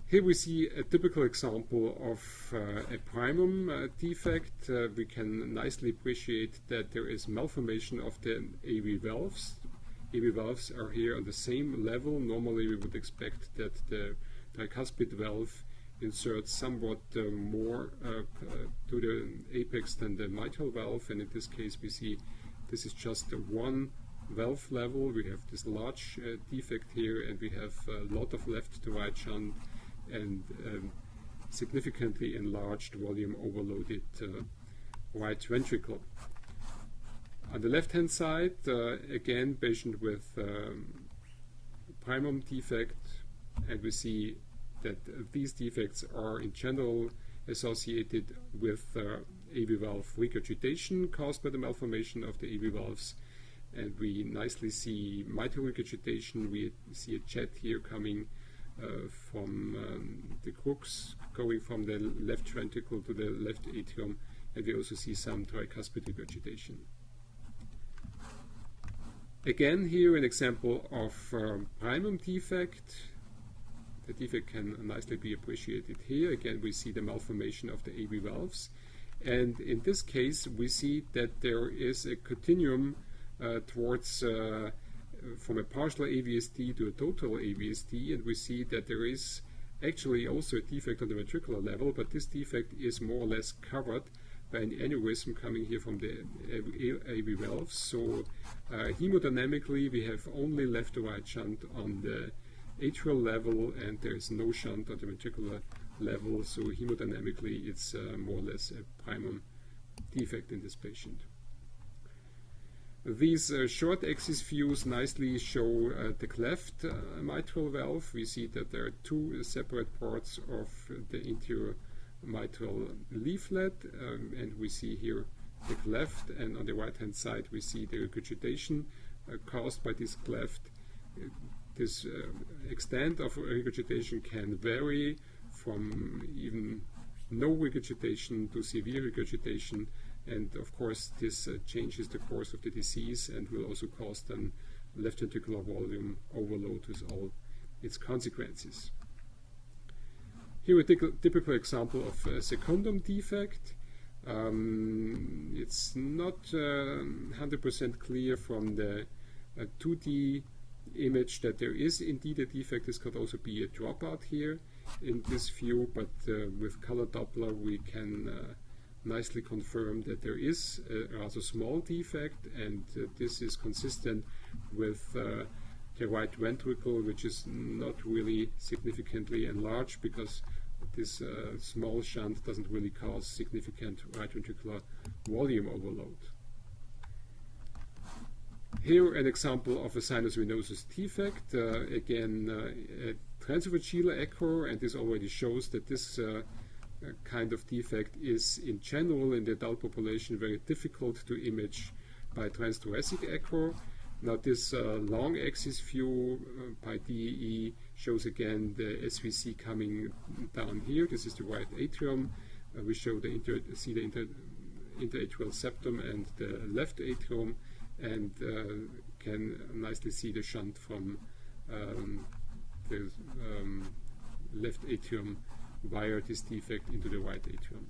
Here we see a typical example of a primum defect. We can nicely appreciate that there is malformation of the AV valves. AV valves are here on the same level. Normally we would expect that the tricuspid valve inserts somewhat more to the apex than the mitral valve, and in this case we see this is just one valve level. We have this large defect here, and we have a lot of left to right shunt and significantly enlarged volume overloaded right ventricle. On the left hand side, again patient with primum defect, and we see that these defects are in general associated with AV valve regurgitation caused by the malformation of the AV valves, and we nicely see mitral regurgitation. We see a jet here coming from the crux, going from the left ventricle to the left atrium, and we also see some tricuspid regurgitation. Again, here an example of primum defect. The defect can nicely be appreciated here. Again, we see the malformation of the AV valves, and in this case we see that there is a continuum towards from a partial AVSD to a total AVSD, and we see that there is actually also a defect on the ventricular level, but this defect is more or less covered by an aneurysm coming here from the AV valves. So hemodynamically we have only left to right shunt on the atrial level, and there is no shunt on the ventricular level, so hemodynamically it's more or less a primum defect in this patient. These short axis views nicely show the cleft mitral valve. We see that there are two separate parts of the interior mitral leaflet, and we see here the cleft, and on the right hand side we see the regurgitation caused by this cleft. This extent of regurgitation can vary from even no regurgitation to severe regurgitation, and of course this changes the course of the disease and will also cause then left ventricular volume overload with all its consequences. Here a typical example of a secundum defect. It's not 100% clear from the 2D image that there is indeed a defect. This could also be a dropout here in this view, but with color Doppler we can nicely confirm that there is a rather small defect, and this is consistent with the right ventricle, which is not really significantly enlarged, because this small shunt doesn't really cause significant right ventricular volume overload. Here an example of a sinus venosus defect, again a transesophageal echo, and this already shows that this kind of defect is in general in the adult population very difficult to image by transthoracic echo. Now this long axis view by DEE shows again the SVC coming down here. This is the right atrium. We show the interatrial septum and the left atrium, and can nicely see the shunt from the left atrium via this defect into the right atrium.